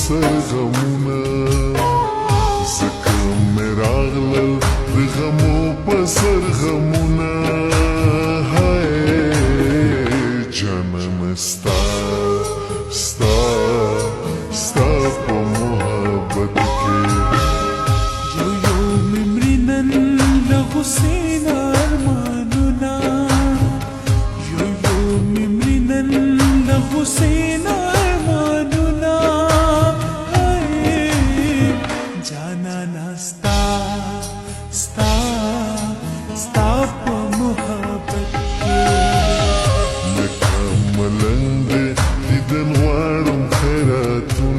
سر غمونه زکه مې راغلل د غمو په سر غمونه هاي جانانه ستا ستا ستا په محبت کې یو یو مې مري نن له غوسې نه ارمانونه یو یو مې مري نن له غوسې نه ارمانونه جانانه ستا ستا ستا په محبت کې لکه ملنګ دیدن غواړم خیراتونه